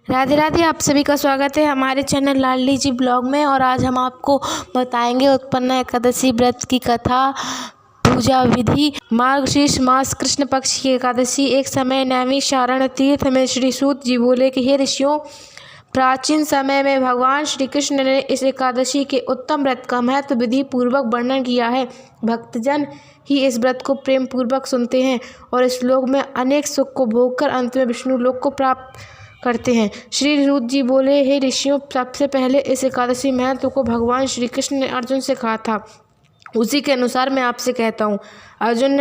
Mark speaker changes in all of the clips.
Speaker 1: राधे राधे। आप सभी का स्वागत है हमारे चैनल लाडली जी ब्लॉग में। और आज हम आपको बताएंगे उत्पन्ना एकादशी व्रत की कथा, पूजा विधि। मार्गशीर्ष मास कृष्ण पक्ष की एकादशी। एक समय नैमिषारण्य तीर्थ में श्री सूत जी बोले कि हे ऋषियों, प्राचीन समय में भगवान श्री कृष्ण ने इस एकादशी के उत्तम व्रत का महत्व विधि पूर्वक वर्णन किया है। भक्तजन ही इस व्रत को प्रेम पूर्वक सुनते हैं और इस लोक में अनेक सुख को भोगकर अंत में विष्णु लोक को प्राप्त करते हैं। श्री सूत जी बोले, हे ऋषियों, सबसे पहले इस एकादशी महत्व को भगवान श्री कृष्ण ने अर्जुन से कहा था, उसी के अनुसार मैं आपसे कहता हूँ। अर्जुन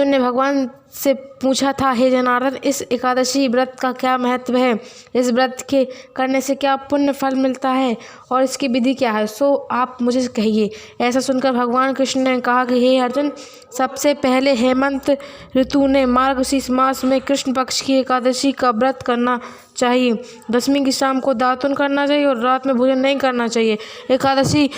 Speaker 1: ने भगवान से पूछा था, हे जनार्दन, इस एकादशी व्रत का क्या महत्व है? इस व्रत के करने से क्या पुण्य फल मिलता है और इसकी विधि क्या है? सो आप मुझे कहिए। ऐसा सुनकर भगवान कृष्ण ने कहा कि हे अर्जुन, सबसे पहले हेमंत ऋतु ने मार्गशीर्ष मास में कृष्ण पक्ष की एकादशी का व्रत करना चाहिए। दशमी की शाम को दातुन करना चाहिए और रात में भोजन नहीं करना चाहिए। एकादशी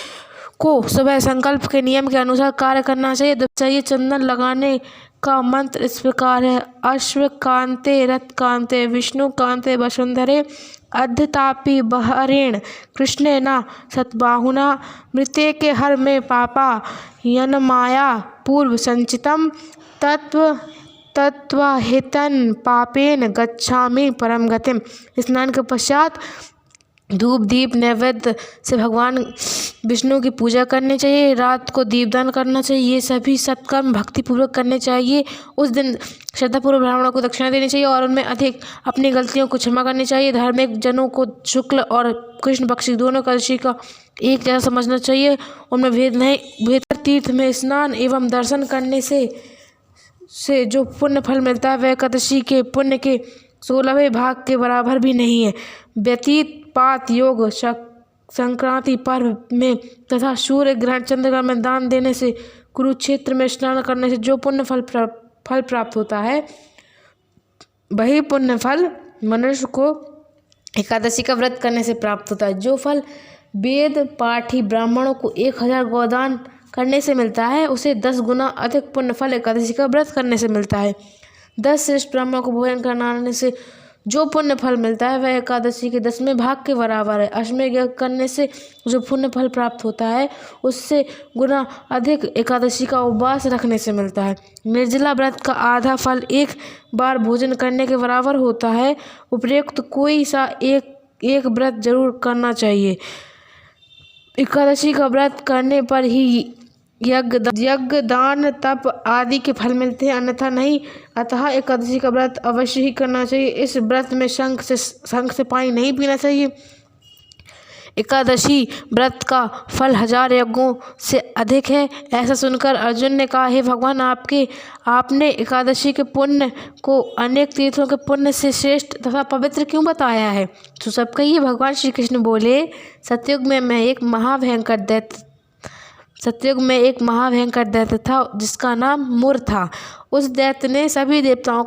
Speaker 1: को सुबह संकल्प के नियम के अनुसार कार्य करना चाहिए। चंदन लगाने का मंत्र इस प्रकार है, अश्व कांते रथ कांते विष्णु कांते वसुंधरे अध्यतापी बहरेण कृष्णे न सतबाहुना मृत्ये के हर में पापा यनमाया पूर्व संचितम तत्वहितं पापेन गच्छामि परम गतिम। स्नान के पश्चात धूप दीप नैवेद्य से भगवान विष्णु की पूजा करनी चाहिए। रात को दीपदान करना चाहिए। ये सभी सत्कर्म भक्तिपूर्वक करने चाहिए। उस दिन श्रद्धापूर्वक ब्राह्मणों को दक्षिणा देनी चाहिए और उनमें अधिक अपनी गलतियों को क्षमा करनी चाहिए। धार्मिक जनों को शुक्ल और कृष्ण पक्षी दोनों एकादशी का एक जैसा समझना चाहिए, उनमें भेद नहीं। बेहतर तीर्थ में स्नान एवं दर्शन करने से जो पुण्य फल मिलता है वह एकादशी के पुण्य के 16वें भाग के बराबर भी नहीं है। व्यतीत पात योग संक्रांति पर्व में तथा सूर्य ग्रहण चंद्रग्रहण में दान देने से, कुरुक्षेत्र में स्नान करने से जो पुण्य फल प्राप्त होता है, वही पुण्य फल मनुष्य को एकादशी का व्रत करने से प्राप्त होता है। जो फल वेद पाठी ब्राह्मणों को 1000 गोदान करने से मिलता है, उसे 10 गुना अधिक पुण्य फल एकादशी का व्रत करने से मिलता है। 10 श्रेष्ठ ब्राह्मणों को भोजन कराने से जो पुण्य फल मिलता है वह एकादशी के 10वें भाग के बराबर है। अश्वमेध यज्ञ करने से जो पुण्य फल प्राप्त होता है उससे गुना अधिक एकादशी का उपवास रखने से मिलता है। निर्जला व्रत का आधा फल एक बार भोजन करने के बराबर होता है। उपयुक्त कोई सा एक व्रत जरूर करना चाहिए। एकादशी का व्रत करने पर ही यज्ञ दान तप आदि के फल मिलते हैं, अन्यथा नहीं। अतः एकादशी का व्रत अवश्य ही करना चाहिए। इस व्रत में शंख से पानी नहीं पीना चाहिए। एकादशी व्रत का फल 1000 यज्ञों से अधिक है। ऐसा सुनकर अर्जुन ने कहा, हे भगवान, आपने एकादशी के पुण्य को अनेक तीर्थों के पुण्य से श्रेष्ठ तथा पवित्र क्यों बताया है? तो सब कहिए। भगवान श्री कृष्ण बोले, सतयुग में एक महाभयंकर दैत्य था जिसका नाम मुर था। उस दैत्य से सभी देवता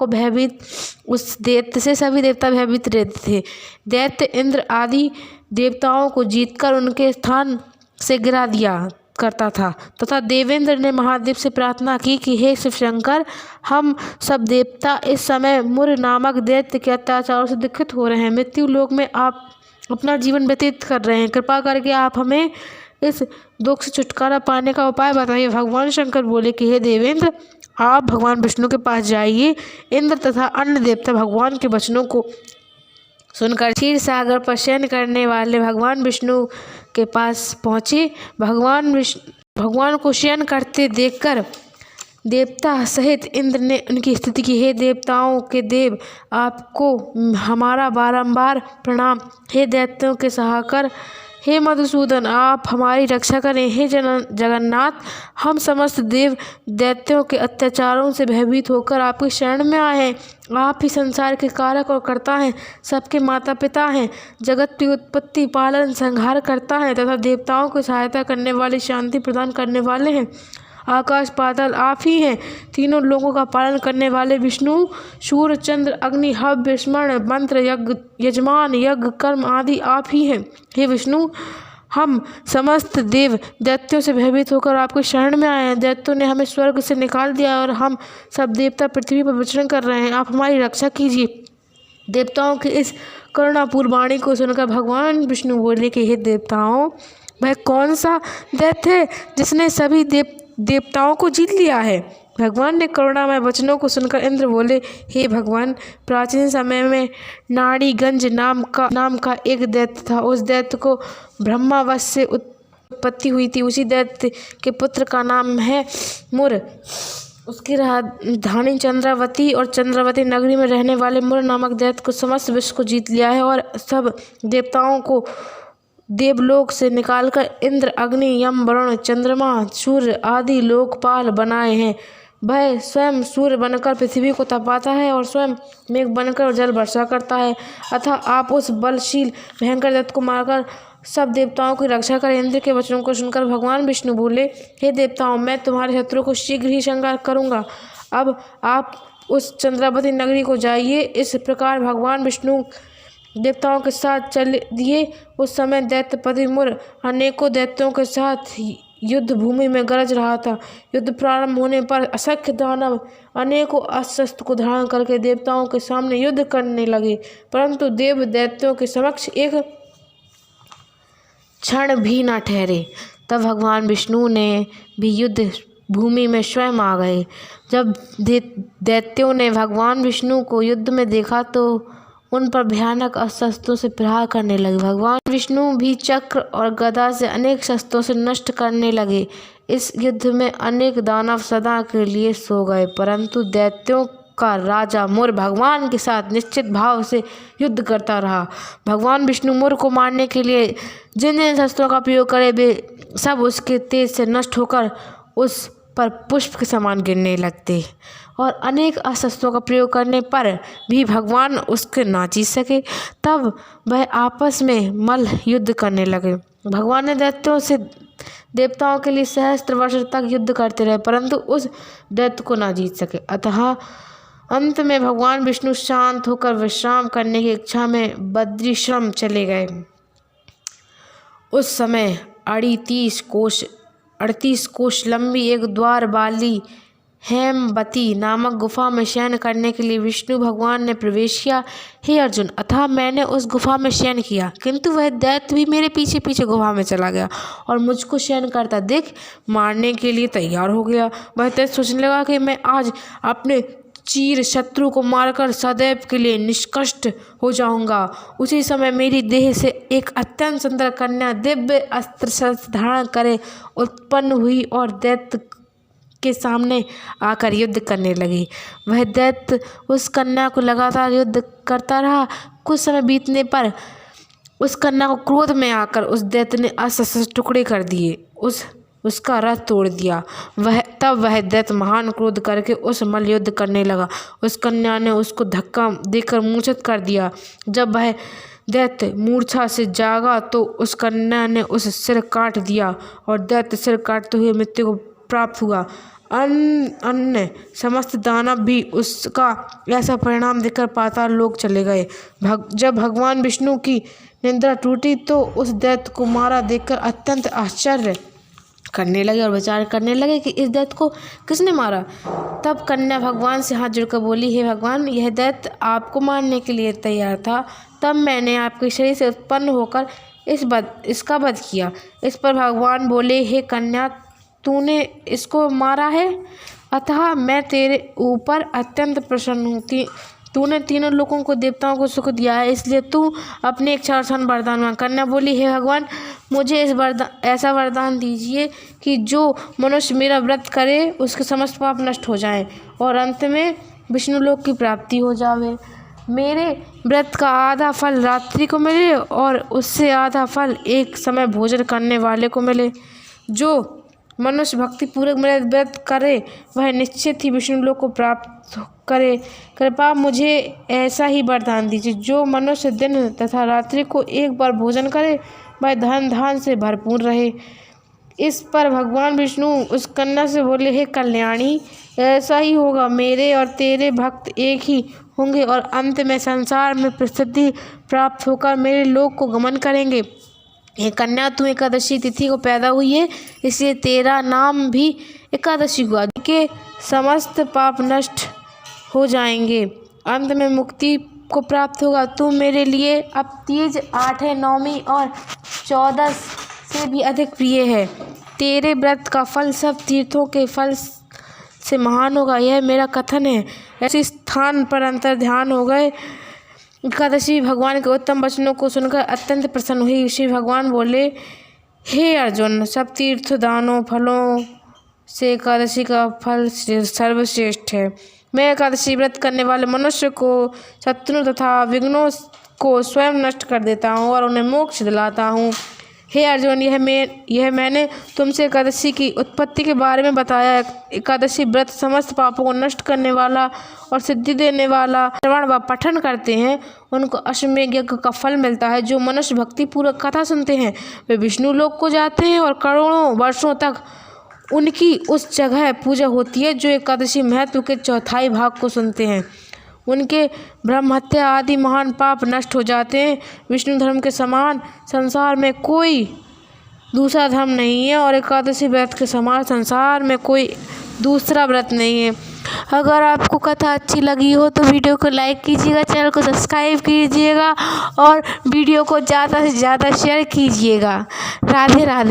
Speaker 1: भयभीत रहते थे। दैत्य इंद्र आदि देवताओं को जीतकर उनके स्थान से गिरा दिया करता था तथा देवेंद्र ने महादेव से प्रार्थना की कि हे शिव शंकर, हम सब देवता इस समय मुर नामक दैत्य के अत्याचारों से दुखित हो रहे हैं। मृत्यु लोक में आप अपना जीवन व्यतीत कर रहे हैं। कृपा करके आप हमें इस दुख से छुटकारा पाने का उपाय बताइए। भगवान शंकर बोले कि हे देवेंद्र, आप भगवान विष्णु के पास जाइए। इंद्र तथा अन्य देवता भगवान के वचनों को सुनकर क्षीर सागर पर शयन करने वाले भगवान विष्णु के पास पहुँचे। भगवान को शयन करते देखकर देवता सहित इंद्र ने उनकी स्तुति की। हे देवताओं के देव, आपको हमारा बारंबार प्रणाम। हे दैत्यों के सहाकर, हे मधुसूदन, आप हमारी रक्षा करें। हे जगन्नाथ, हम समस्त देव दैत्यों के अत्याचारों से भयभीत होकर आपकी शरण में आए हैं। आप ही संसार के कारक और कर्ता हैं, सबके माता पिता हैं, जगत की उत्पत्ति पालन संहार करता है तथा देवताओं की सहायता करने वाले, शांति प्रदान करने वाले हैं। आकाश पाताल आप ही हैं। तीनों लोगों का पालन करने वाले विष्णु, सूर्य चंद्र अग्नि हव्य स्मरण मंत्र यजमान यज्ञ कर्म आदि आप ही हैं। हे विष्णु, हम समस्त देव दैत्यों से भयभीत होकर आपके शरण में आए हैं। दैत्यों ने हमें स्वर्ग से निकाल दिया और हम सब देवता पृथ्वी पर विचरण कर रहे हैं। आप हमारी रक्षा कीजिए। देवताओं की इस करुणापूर्ण वाणी को सुनकर भगवान विष्णु बोले कि हे देवताओं, वह कौन सा दैत्य है जिसने सभी देवताओं को जीत लिया है। भगवान ने करुणामय वचनों को सुनकर इंद्र बोले, हे भगवान, प्राचीन समय में नाड़ीगंज नाम का एक दैत्य था। उस दैत्य को ब्रह्मावश से उत्पत्ति हुई थी। उसी दैत्य के पुत्र का नाम है मुर। उसकी राजधानी चंद्रावती और चंद्रावती नगरी में रहने वाले मुर नामक दैत्य को समस्त विश्व को जीत लिया है और सब देवताओं को देवलोक से निकालकर इंद्र, अग्नि, यम, वरुण, चंद्रमा, सूर्य आदि लोकपाल बनाए हैं। वह स्वयं सूर्य बनकर पृथ्वी को तपाता है और स्वयं मेघ बनकर जल वर्षा करता है। अतः आप उस बलशील भयंकर दैत्य को मारकर सब देवताओं की रक्षा करें। इंद्र के वचनों को सुनकर भगवान विष्णु बोले, हे देवताओं, मैं तुम्हारे शत्रु को शीघ्र ही संहार करूंगा। अब आप उस चंद्रावती नगरी को जाइए। इस प्रकार भगवान विष्णु देवताओं के साथ चल दिए। उस समय दैत्यपति मुर अनेकों दैत्यों के साथ युद्ध भूमि में गरज रहा था। युद्ध प्रारंभ होने पर असंख्य दानव अनेकों अस्त्र को धारण करके देवताओं के सामने युद्ध करने लगे, परंतु देव दैत्यों के समक्ष एक क्षण भी न ठहरे। तब भगवान विष्णु ने भी युद्ध भूमि में स्वयं आ गए। जब दैत्यों ने भगवान विष्णु को युद्ध में देखा तो उन पर भयानक अस्त्रों से प्रहार करने लगे। भगवान विष्णु भी चक्र और गदा से अनेक शस्त्रों से नष्ट करने लगे। इस युद्ध में अनेक दानव सदा के लिए सो गए, परंतु दैत्यों का राजा मुर भगवान के साथ निश्चित भाव से युद्ध करता रहा। भगवान विष्णु मुर को मारने के लिए जिन जिन शस्त्रों का प्रयोग करे वे सब उसके तेज से नष्ट होकर उस पर पुष्प के समान गिरने लगते और अनेक अस्त्रों का प्रयोग करने पर भी भगवान उसके ना जीत सके। तब वह आपस में मल्ल युद्ध करने लगे। भगवान ने दैत्यों से देवताओं के लिए सहस्त्र वर्ष तक युद्ध करते रहे, परंतु उस दैत्य को ना जीत सके। अतः अंत में भगवान विष्णु शांत होकर विश्राम करने की इच्छा में बद्रीश्रम चले गए। उस समय 38 कोश लंबी एक द्वार वाली हेमवती नामक गुफा में शयन करने के लिए विष्णु भगवान ने प्रवेश किया। हे अर्जुन, अतः मैंने उस गुफा में शयन किया, किंतु वह दैत्य भी मेरे पीछे पीछे गुफा में चला गया और मुझको शयन करता देख मारने के लिए तैयार हो गया। वह दैत्य सोचने लगा कि मैं आज अपने चीर शत्रु को मारकर सदैव के लिए निष्कष्ट हो जाऊंगा। उसी समय मेरी देह से एक अत्यंत सुंदर कन्या दिव्य अस्त्र शस्त्र धारण करे उत्पन्न हुई और दैत्य के सामने आकर युद्ध करने लगी। वह दैत्य उस कन्या को लगातार युद्ध करता रहा। कुछ समय बीतने पर उस कन्या को क्रोध में आकर उस दैत्य ने अस्त्र टुकड़े कर दिए, उसका रथ तोड़ दिया। तब वह दैत्य महान क्रोध करके उस मल्ल युद्ध करने लगा। उस कन्या ने उसको धक्का देकर मूर्छित कर दिया। जब वह दैत्य मूर्छा से जागा तो उस कन्या ने उस सिर काट दिया और दैत्य सिर काटते हुए मृत्यु को प्राप्त हुआ। अन्य समस्त दानव भी उसका ऐसा परिणाम देखकर पाताल लोक चले गए। जब भगवान विष्णु की निद्रा टूटी तो उस दैत्य को मारा देखकर अत्यंत आश्चर्य करने लगे और विचार करने लगे कि इस दैत्य को किसने मारा। तब कन्या भगवान से हाथ जोड़कर बोली, हे भगवान, यह दैत्य आपको मारने के लिए तैयार था, तब मैंने आपके शरीर से उत्पन्न होकर इसका वध किया। इस पर भगवान बोले, हे कन्या, तूने इसको मारा है, अतः मैं तेरे ऊपर अत्यंत प्रसन्न हूँ। तूने तीनों लोगों को देवताओं को सुख दिया है, इसलिए तू अपने इच्छानुसार वरदान मांग। कन्या बोली, हे भगवान, मुझे ऐसा वरदान दीजिए कि जो मनुष्य मेरा व्रत करे उसके समस्त पाप नष्ट हो जाएं और अंत में विष्णु लोक की प्राप्ति हो जावे। मेरे व्रत का आधा फल रात्रि को मिले और उससे आधा फल एक समय भोजन करने वाले को मिले। जो मनुष्य भक्ति पूर्वक मेरा व्रत करे वह निश्चित ही विष्णु लोक को प्राप्त करे। कृपा मुझे ऐसा ही वरदान दीजिए। जो मनुष्य दिन तथा रात्रि को एक बार भोजन करे वह धन धान से भरपूर रहे। इस पर भगवान विष्णु उस कन्या से बोले, हे कल्याणी, ऐसा ही होगा। मेरे और तेरे भक्त एक ही होंगे और अंत में संसार में प्रसिद्धि प्राप्त होकर मेरे लोक को गमन करेंगे। ये कन्या, तू एकादशी तिथि को पैदा हुई है, इसलिए तेरा नाम भी एकादशी हुआ। के समस्त पाप नष्ट हो जाएंगे, अंत में मुक्ति को प्राप्त होगा। तुम मेरे लिए अब तीज, 8, 9 और 14 से भी अधिक प्रिय है। तेरे व्रत का फल सब तीर्थों के फल से महान होगा, यह मेरा कथन है। ऐसे स्थान पर अंतर ध्यान हो गए। एकादशी भगवान के उत्तम वचनों को सुनकर अत्यंत प्रसन्न हुई। श्री भगवान बोले, हे अर्जुन, सब तीर्थ दानों फलों से एकादशी का फल सर्वश्रेष्ठ है। मैं एकादशी व्रत करने वाले मनुष्य को शत्रु तथा विघ्नों को स्वयं नष्ट कर देता हूँ और उन्हें मोक्ष दिलाता हूँ। हे अर्जुन, यह मैंने तुमसे एकादशी की उत्पत्ति के बारे में बताया। एकादशी व्रत समस्त पापों को नष्ट करने वाला और सिद्धि देने वाला। श्रवण व पठन करते हैं उनको अश्वमेध यज्ञ का फल मिलता है। जो मनुष्य भक्ति पूर्वक कथा सुनते हैं वे विष्णु लोक को जाते हैं और करोड़ों वर्षों तक उनकी उस जगह पूजा होती है। जो एकादशी महत्व के चौथाई भाग को सुनते हैं उनके ब्रह्म हत्या आदि महान पाप नष्ट हो जाते हैं। विष्णु धर्म के समान संसार में कोई दूसरा धर्म नहीं है और एकादशी व्रत के समान संसार में कोई दूसरा व्रत नहीं है। अगर आपको कथा अच्छी लगी हो तो वीडियो को लाइक कीजिएगा, चैनल को सब्सक्राइब कीजिएगा और वीडियो को ज़्यादा से ज़्यादा शेयर कीजिएगा। राधे राधे।